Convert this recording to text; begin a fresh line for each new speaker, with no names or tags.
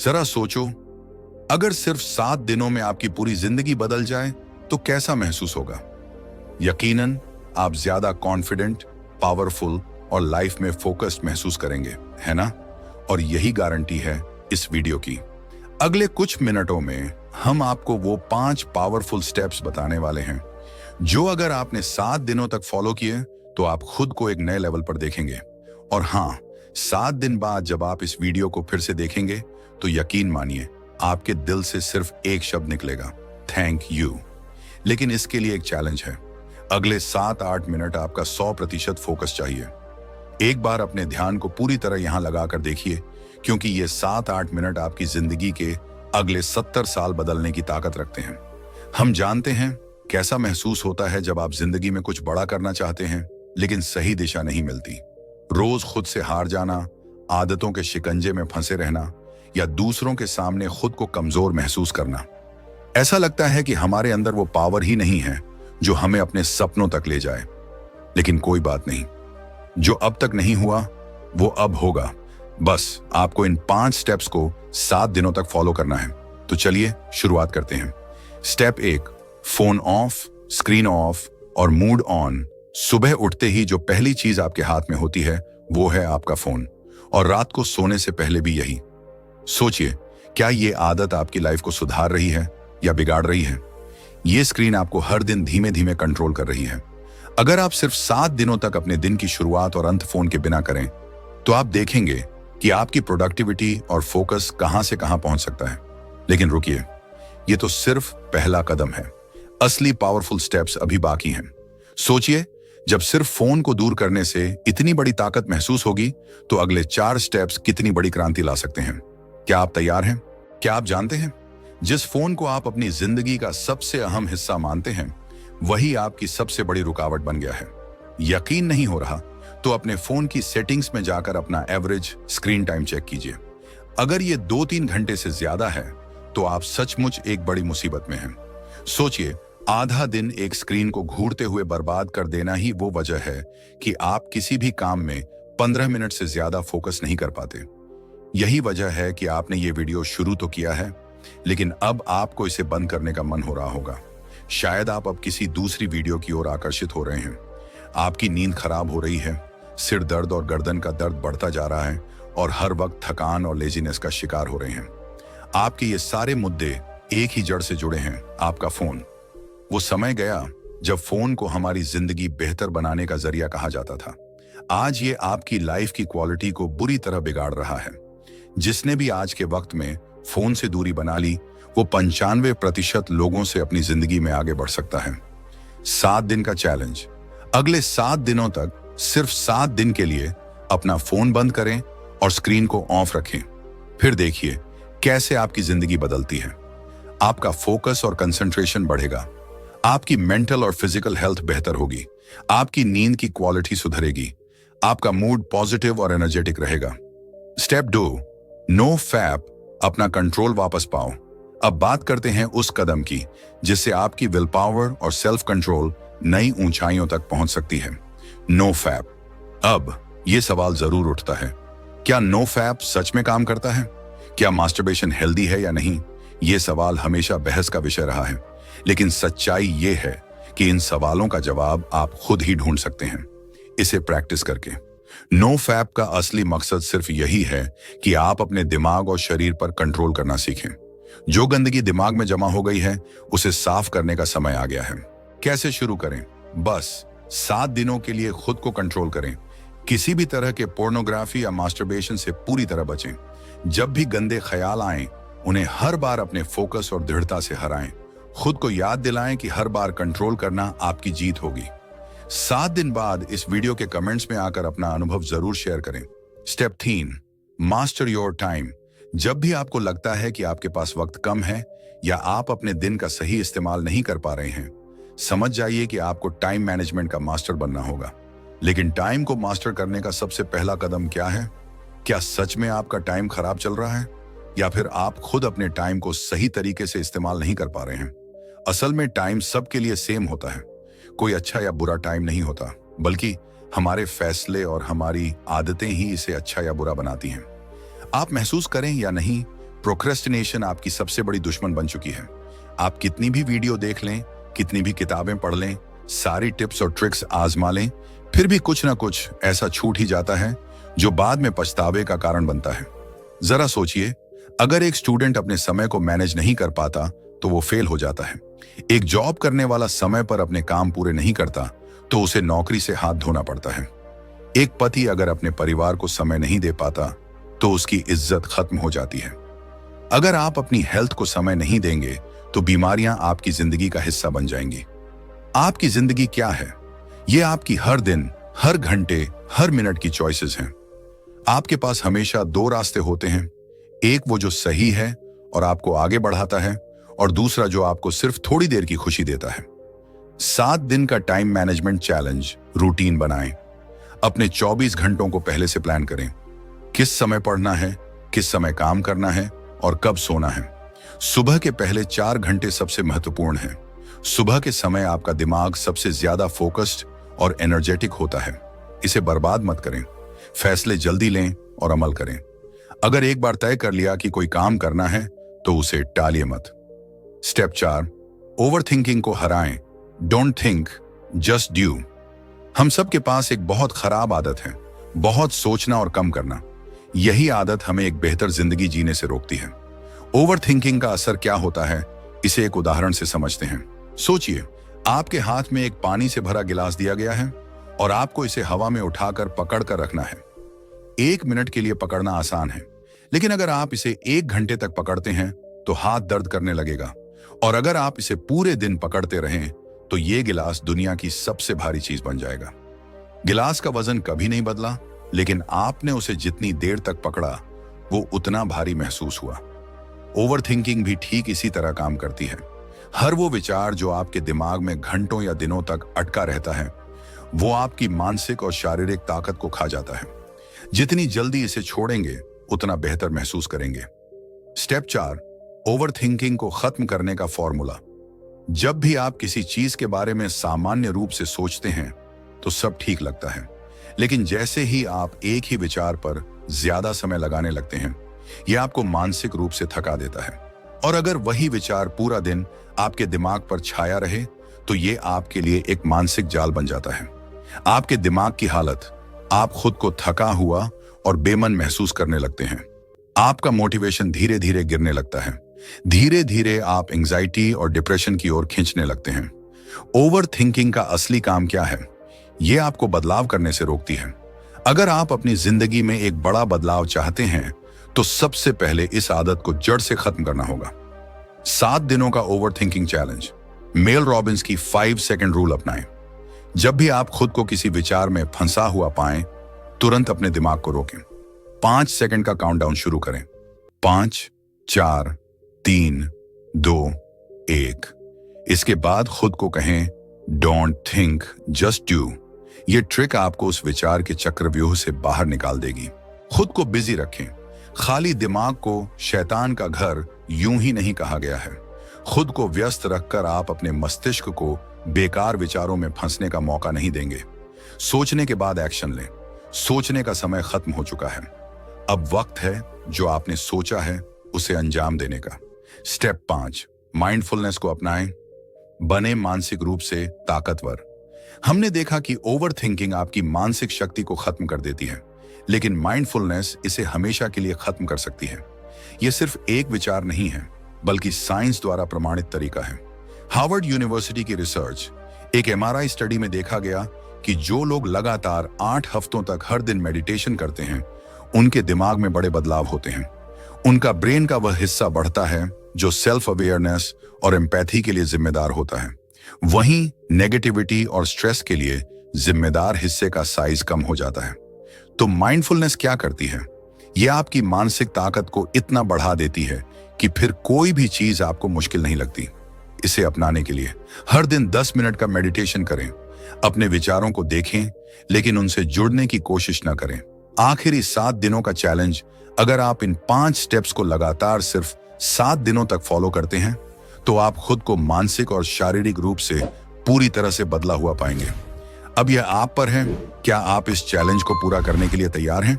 जरा सोचो, अगर सिर्फ 7 दिनों में आपकी पूरी जिंदगी बदल जाए तो कैसा महसूस होगा। यकीनन आप ज्यादा कॉन्फिडेंट, पावरफुल और लाइफ में फोकस्ड महसूस करेंगे, है ना? और यही गारंटी है इस वीडियो की। अगले कुछ मिनटों में हम आपको वो 5 पावरफुल स्टेप्स बताने वाले हैं जो अगर आपने 7 दिनों तक फॉलो किए तो आप खुद को एक नए लेवल पर देखेंगे। और हाँ, 7 दिन बाद जब आप इस वीडियो को फिर से देखेंगे तो यकीन मानिए आपके दिल से सिर्फ एक शब्द निकलेगा, थैंक यू। लेकिन इसके लिए एक चैलेंज है। अगले 7-8 मिनट आपका 100% फोकस चाहिए। एक बार अपने ध्यान को पूरी तरह यहां लगाकर देखिए, क्योंकि ये 7-8 मिनट आपकी जिंदगी के अगले 70 साल बदलने की ताकत रखते हैं। हम जानते हैं कैसा महसूस होता है जब आप जिंदगी में कुछ बड़ा करना चाहते हैं लेकिन सही दिशा नहीं मिलती। रोज खुद से हार जाना, आदतों के शिकंजे में फंसे रहना या दूसरों के सामने खुद को कमजोर महसूस करना। ऐसा लगता है कि हमारे अंदर वो पावर ही नहीं है जो हमें अपने सपनों तक ले जाए। लेकिन कोई बात नहीं, जो अब तक नहीं हुआ वो अब होगा। बस आपको इन 5 स्टेप्स को 7 दिनों तक फॉलो करना है। तो चलिए शुरुआत करते हैं। Step 1, phone of, screen of और मूड ऑन। सुबह उठते ही जो पहली चीज आपके हाथ में होती है वो है आपका फोन, और रात को सोने से पहले भी यही। सोचिए, क्या ये आदत आपकी लाइफ को सुधार रही है या बिगाड़ रही है? ये स्क्रीन आपको हर दिन धीमे धीमे कंट्रोल कर रही है। अगर आप सिर्फ 7 दिनों तक अपने दिन की शुरुआत और अंत फोन के बिना करें तो आप देखेंगे कि आपकी प्रोडक्टिविटी और फोकस कहां से कहां पहुंच सकता है। लेकिन रुकिए, ये तो सिर्फ पहला कदम है। असली पावरफुल स्टेप्स अभी बाकी हैं। सोचिए, जब सिर्फ फोन को दूर करने से इतनी बड़ी ताकत महसूस होगी तो अगले 4 स्टेप्स कितनी बड़ी क्रांति ला सकते हैं। क्या आप तैयार हैं? क्या आप जानते हैं, जिस फोन को आप अपनी जिंदगी का सबसे अहम हिस्सा मानते हैं वही आपकी सबसे बड़ी रुकावट बन गया है। यकीन नहीं हो रहा तो अपने फोन की सेटिंग्स में जाकर अपना एवरेज स्क्रीन टाइम चेक कीजिए। अगर ये 2-3 घंटे से ज्यादा है तो आप सचमुच एक बड़ी मुसीबत में हैं। सोचिए, आधा दिन एक स्क्रीन को घूरते हुए बर्बाद कर देना ही वो वजह है कि आप किसी भी काम में 15 मिनट से ज्यादा फोकस नहीं कर पाते। यही वजह है कि आपने ये वीडियो शुरू तो किया है, लेकिन अब आपको इसे बंद करने का मन हो रहा होगा। शायद आप अब किसी दूसरी वीडियो की ओर आकर्षित हो रहे हैं। आपकी नींद खराब हो रही है, सिर दर्द और गर्दन का दर्द बढ़ता जा रहा है और हर वक्त थकान और लेजीनेस का शिकार हो रहे हैं। आपके ये सारे मुद्दे एक ही जड़ से जुड़े हैं, आपका फोन। वो समय गया जब फोन को हमारी जिंदगी बेहतर बनाने का जरिया कहा जाता था। आज ये आपकी लाइफ की क्वालिटी को बुरी तरह बिगाड़ रहा है। जिसने भी आज के वक्त में फोन से दूरी बना ली वो 95% लोगों से अपनी जिंदगी में आगे बढ़ सकता है। 7 दिन का चैलेंज। अगले 7 दिनों तक सिर्फ 7 दिन के लिए अपना फोन बंद करें और स्क्रीन को ऑफ रखें। फिर देखिए कैसे आपकी जिंदगी बदलती है। आपका फोकस और कंसंट्रेशन बढ़ेगा, आपकी मेंटल और फिजिकल हेल्थ बेहतर होगी, आपकी नींद की क्वालिटी सुधरेगी, आपका मूड पॉजिटिव और एनर्जेटिक रहेगा। स्टेप 2, नो फैप, अपना कंट्रोल वापस पाओ। अब बात करते हैं उस कदम की जिससे आपकी विल पावर और सेल्फ कंट्रोल नई ऊंचाइयों तक पहुंच सकती है। No fap. अब यह सवाल जरूर उठता है, क्या नो फैप सच में काम करता है? क्या मास्टरबेशन हेल्दी है या नहीं? यह सवाल हमेशा बहस का विषय रहा है, लेकिन सच्चाई यह है कि इन सवालों का जवाब आप खुद ही ढूंढ सकते हैं, इसे प्रैक्टिस करके। नो फैप का असली मकसद सिर्फ यही है कि आप अपने दिमाग और शरीर पर कंट्रोल करना सीखें। जो गंदगी दिमाग में जमा हो गई है उसे साफ करने का समय आ गया है। कैसे शुरू करें? बस 7 दिनों के लिए खुद को कंट्रोल करें। किसी भी तरह के पोर्नोग्राफी या मास्टरबेशन से पूरी तरह बचें। जब भी गंदे ख्याल आएं, उन्हें हर बार अपने फोकस और दृढ़ता से हराएं। खुद को याद दिलाएं कि हर बार कंट्रोल करना आपकी जीत होगी। 7 दिन बाद इस वीडियो के कमेंट्स में आकर अपना अनुभव जरूर शेयर करें। Step 3, master your time. जब भी आपको लगता है कि आपके पास वक्त कम है या आप अपने दिन का सही इस्तेमाल नहीं कर पा रहे हैं, समझ जाइए कि आपको टाइम मैनेजमेंट का मास्टर बनना होगा। लेकिन टाइम को मास्टर करने का सबसे पहला कदम क्या है? क्या सच में आपका टाइम खराब चल रहा है या फिर आप खुद अपने टाइम को सही तरीके से इस्तेमाल नहीं कर पा रहे हैं? असल में टाइम सबके लिए सेम होता है। कोई अच्छा या बुरा टाइम नहीं होता, बल्कि हमारे फैसले और हमारी आदतें ही इसे अच्छा या बुरा बनाती हैं। आप महसूस करें या नहीं, प्रोक्रेस्टिनेशन आपकी सबसे बड़ी दुश्मन बन चुकी है। आप कितनी भी वीडियो देख लें, कितनी भी किताबें पढ़ लें, सारी टिप्स और ट्रिक्स आजमा लें, फिर भी कुछ ना कुछ ऐसा छूट ही जाता है जो बाद में पछतावे का कारण बनता है। जरा सोचिए, अगर एक स्टूडेंट अपने समय को मैनेज नहीं कर पाता तो वो फेल हो जाता है। एक जॉब करने वाला समय पर अपने काम पूरे नहीं करता तो उसे नौकरी से हाथ धोना पड़ता है। एक पति अगर अपने परिवार को समय नहीं दे पाता तो उसकी इज्जत खत्म हो जाती है। अगर आप अपनी हेल्थ को समय नहीं देंगे तो बीमारियां आपकी जिंदगी का हिस्सा बन जाएंगी। आपकी जिंदगी क्या है? ये आपकी हर दिन, हर घंटे, हर मिनट की चॉइसेस हैं। आपके पास हमेशा दो रास्ते होते हैं, एक वो जो सही है और आपको आगे बढ़ाता है, और दूसरा जो आपको सिर्फ थोड़ी देर की खुशी देता है। 7 दिन का टाइम मैनेजमेंट चैलेंज रूटीन बनाएं। अपने 24 घंटों को पहले से प्लान करें। किस समय पढ़ना है, किस समय काम करना है और कब सोना है। सुबह के पहले 4 घंटे सबसे महत्वपूर्ण हैं। सुबह के समय आपका दिमाग सबसे ज्यादा फोकस्ड और एनर्जेटिक होता है। इसे बर्बाद मत करें। फैसले जल्दी लें और अमल करें। अगर एक बार तय कर लिया कि कोई काम करना है तो उसे टालिए मत। स्टेप 4, ओवर थिंकिंग को हराएं। Don't think, just do. हम सब के पास एक बहुत खराब आदत है, बहुत सोचना और कम करना। यही आदत हमें एक बेहतर जिंदगी जीने से रोकती है। ओवर थिंकिंग का असर क्या होता है, इसे एक उदाहरण से समझते हैं। सोचिए, आपके हाथ में एक पानी से भरा गिलास दिया गया है और आपको इसे हवा में उठाकर पकड़ कर रखना है। 1 मिनट के लिए पकड़ना आसान है, लेकिन अगर आप इसे 1 घंटे तक पकड़ते हैं तो हाथ दर्द करने लगेगा। और अगर आप इसे पूरे दिन पकड़ते रहें तो ये गिलास दुनिया की सबसे भारी चीज बन जाएगा। गिलास का वजन कभी नहीं बदला, लेकिन आपने उसे जितनी देर तक पकड़ा वो उतना भारी महसूस हुआ। ओवर थिंकिंग भी ठीक इसी तरह काम करती है। हर वो विचार जो आपके दिमाग में घंटों या दिनों तक अटका रहता है, वो आपकी मानसिक और शारीरिक ताकत को खा जाता है। जितनी जल्दी इसे छोड़ेंगे उतना बेहतर महसूस करेंगे। स्टेप 4, ओवर थिंकिंग को खत्म करने का फॉर्मूला। जब भी आप किसी चीज के बारे में सामान्य रूप से सोचते हैं तो सब ठीक लगता है, लेकिन जैसे ही आप एक ही विचार पर ज्यादा समय लगाने लगते हैं, यह आपको मानसिक रूप से थका देता है। और अगर वही विचार पूरा दिन आपके दिमाग पर छाया रहे तो ये आपके लिए एक मानसिक जाल बन जाता है। आपके दिमाग की हालत, आप खुद को थका हुआ और बेमन महसूस करने लगते हैं। आपका मोटिवेशन धीरे धीरे गिरने लगता है। धीरे धीरे आप एंजाइटी और डिप्रेशन की ओर खींचने लगते हैं। ओवर थिंकिंग का असली काम क्या है? यह आपको बदलाव करने से रोकती है। अगर आप अपनी जिंदगी में एक बड़ा बदलाव चाहते हैं तो सबसे पहले इस आदत को जड़ से खत्म करना होगा। 7 दिनों का over thinking challenge. Mel Robbins की 5 सेकंड रूल अपनाएं। जब भी आप खुद को किसी विचार में फंसा हुआ पाएं, तुरंत अपने दिमाग को रोकें। 5 सेकंड का काउंटडाउन शुरू करें। 5, 4, 3, 2, 1। इसके बाद खुद को कहें, डोंट थिंक, जस्ट डू। ये ट्रिक आपको उस विचार के चक्रव्यूह से बाहर निकाल देगी। खुद को बिजी रखें। खाली दिमाग को शैतान का घर यूं ही नहीं कहा गया है। खुद को व्यस्त रखकर आप अपने मस्तिष्क को बेकार विचारों में फंसने का मौका नहीं देंगे। सोचने के बाद एक्शन लें। सोचने का समय खत्म हो चुका है। अब वक्त है जो आपने सोचा है उसे अंजाम देने का। स्टेप 5, माइंडफुलनेस को अपनाएं। बने मानसिक रूप से ताकतवर। हमने देखा कि ओवर थिंकिंग आपकी मानसिक शक्ति को खत्म कर देती है, लेकिन माइंडफुलनेस इसे हमेशा के लिए खत्म कर सकती है। यह सिर्फ एक विचार नहीं है, बल्कि साइंस द्वारा प्रमाणित तरीका है। हार्वर्ड यूनिवर्सिटी की रिसर्च, एक MRI स्टडी में देखा गया कि जो लोग लगातार 8 हफ्तों तक हर दिन मेडिटेशन करते हैं, उनके दिमाग में बड़े बदलाव होते हैं। उनका ब्रेन का वह हिस्सा बढ़ता है जो सेल्फ अवेयरनेस और एम्पैथी के लिए जिम्मेदार होता है। वहीं नेगेटिविटी और स्ट्रेस के लिए जिम्मेदार हिस्से का साइज कम हो जाता है। तो माइंडफुलनेस क्या करती है? यह आपकी मानसिक ताकत को इतना बढ़ा देती है कि फिर कोई भी चीज आपको मुश्किल नहीं लगती। इसे अपनाने के लिए हर दिन 10 मिनट का मेडिटेशन करें। अपने विचारों को देखें, लेकिन उनसे जुड़ने की कोशिश न करें। आखिरी 7 दिनों का चैलेंज, अगर आप इन 5 स्टेप्स को लगातार सिर्फ 7 दिनों तक फॉलो करते हैं तो आप खुद को मानसिक और शारीरिक रूप से पूरी तरह से बदला हुआ पाएंगे। अब यह आप पर है, क्या आप इस चैलेंज को पूरा करने के लिए तैयार हैं?